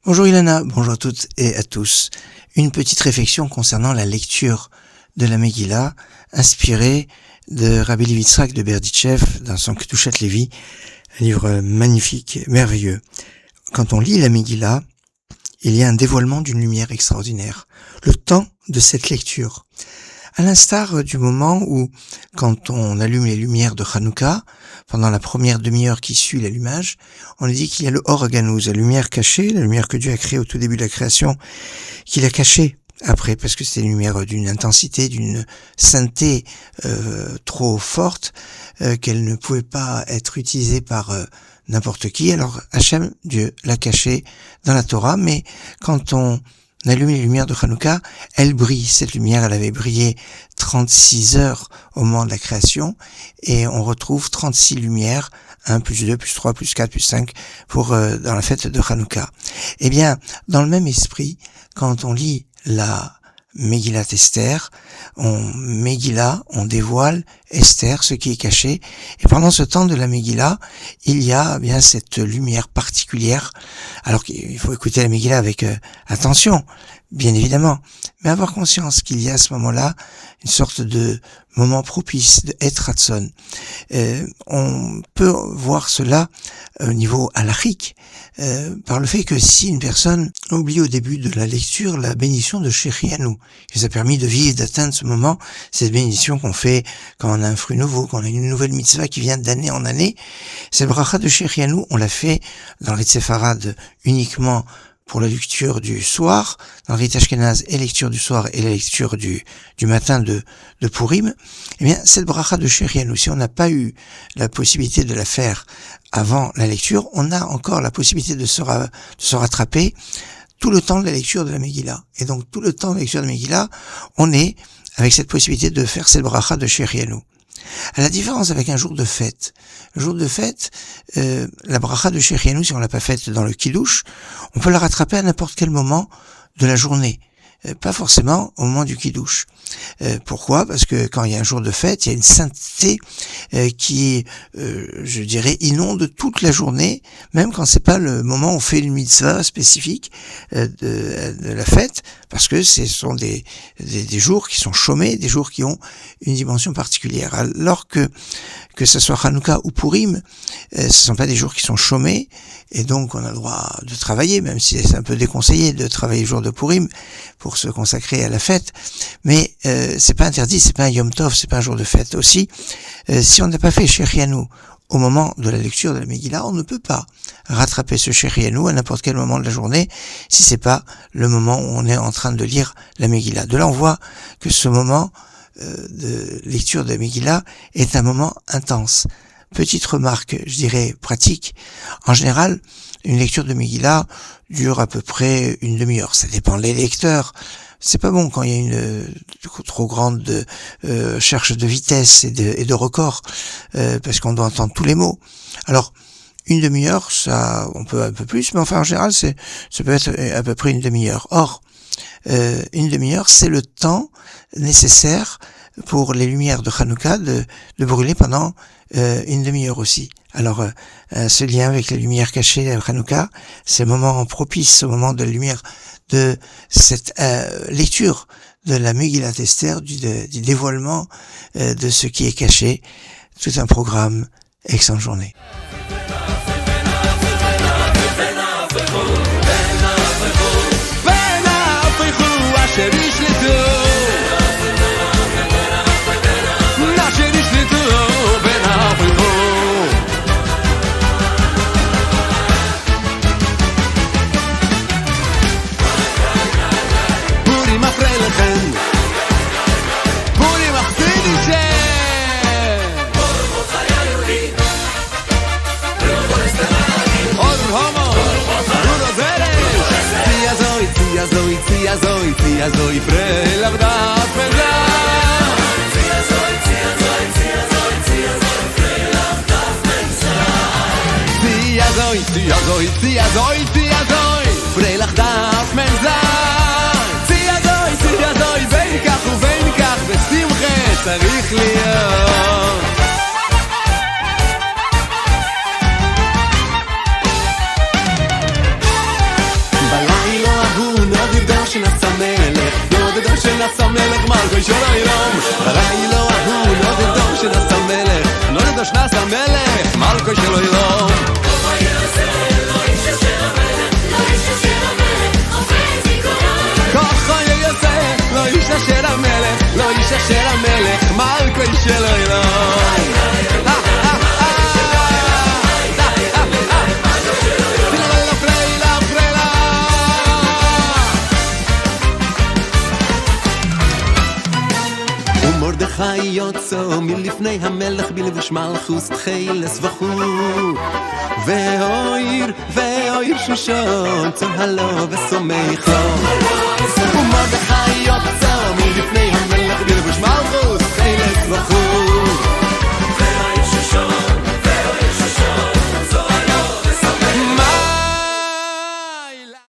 Bonjour Ilana, bonjour à toutes et à tous. Une petite réflexion concernant la lecture de la Megillah, inspirée de Rabbi Levi Yitzhak de Berditchev dans son Kedushat Levi, un livre magnifique, merveilleux. Quand on lit la Megillah, il y a un dévoilement d'une lumière extraordinaire. Le temps de cette lecture. À l'instar du moment où, quand on allume les lumières de Hanouka, pendant la première demi-heure qui suit l'allumage, on dit qu'il y a le Or Ganouz, la lumière cachée, la lumière que Dieu a créée au tout début de la création, qu'il a cachée après, parce que c'était une lumière d'une intensité, d'une sainteté trop forte, qu'elle ne pouvait pas être utilisée par n'importe qui. Alors Hachem, Dieu, l'a cachée dans la Torah, mais quand on allume les lumières de Hanouka, elle brille. Cette lumière, elle avait brillé 36 heures au moment de la création, et on retrouve 36 lumières, 1 plus 2 plus 3 plus 4 plus 5 dans la fête de Hanouka. Eh bien, dans le même esprit, quand on lit la Megillat Esther, on dévoile Esther, ce qui est caché, et pendant ce temps de la Megillah, il y a bien cette lumière particulière. Alors qu'il faut écouter la Megillah avec attention, bien évidemment, mais avoir conscience qu'il y a à ce moment-là une sorte de moment propice, de Et Ratzon. On peut voir cela au niveau halachique, par le fait que si une personne oublie au début de la lecture la bénédiction de Shechianu, qui nous a permis de vivre, d'atteindre ce moment, cette bénédiction qu'on fait quand on a un fruit nouveau, quand on a une nouvelle mitzvah qui vient d'année en année, cette bracha de Shechianu, on l'a fait dans le Rite Séfarade uniquement pour la lecture du soir, dans le Rite Ashkenaz et lecture du soir et la lecture du matin de Purim. Eh bien, cette bracha de Shechianu, si on n'a pas eu la possibilité de la faire avant la lecture, on a encore la possibilité de se rattraper tout le temps de la lecture de la Megillah. Et donc, tout le temps de la lecture de la Megillah, on est avec cette possibilité de faire cette bracha de Shechianu. À la différence avec un jour de fête. Le jour de fête, la bracha de Shechianu, si on l'a pas faite dans le Kiddush, on peut la rattraper à n'importe quel moment de la journée. Pas forcément au moment du Kiddush. Pourquoi ? Parce que quand il y a un jour de fête, il y a une sainteté qui, je dirais, inonde toute la journée, même quand c'est pas le moment où on fait une mitzvah spécifique de la fête, parce que ce sont des jours qui sont chômés, des jours qui ont une dimension particulière. Alors que ce soit Hanouka ou Purim, ce sont pas des jours qui sont chômés, et donc on a le droit de travailler, même si c'est un peu déconseillé de travailler le jour de Purim pour se consacrer à la fête, mais c'est pas interdit, c'est pas un Yom Tov, c'est pas un jour de fête aussi. Si on n'a pas fait Shechianu au moment de la lecture de la Megillah, on ne peut pas rattraper ce Shechianu à n'importe quel moment de la journée si c'est pas le moment où on est en train de lire la Megillah. De là, on voit que ce moment de lecture de la Megillah est un moment intense. Petite remarque, je dirais pratique. En général, une lecture de Megillah dure à peu près une demi-heure. Ça dépend des lecteurs. C'est pas bon quand il y a une trop grande recherche de vitesse et de record, parce qu'on doit entendre tous les mots. Alors, une demi-heure, ça, on peut un peu plus, mais enfin en général, ça peut être à peu près une demi-heure. Or, une demi-heure, c'est le temps nécessaire pour les lumières de Hanouka de brûler pendant une demi-heure aussi. Alors, ce lien avec les lumières cachées à Hanouka, c'est le moment propice, au moment de la lumière de cette lecture de la Megillat Esther, du dévoilement de ce qui est caché. Tout un programme. Excellente journée. Azoi prelach das menzah Azoi prelach das menzah Azoi prelach das menzah Azoi בין כך ובין כך בשמחה צריך להיות שנעשה מלך, נודדו שנעשה מלך, מלכו של העולם. הרי לא ההוא, נודדו שנעשה מלך, נודדו שנעשה מלך, מלכו של העולם. ככה יעשה, לא איש אשר המלך, לא איש אשר המלך, מלכו של העולם. מרדכי יוצא מלפני המלך בלבוש מלכוס תחילס וחור ואויר שושון צוהלו וסומך לו ומרדכי יוצא מלפני המלך בלבוש מלכוס תחילס וחור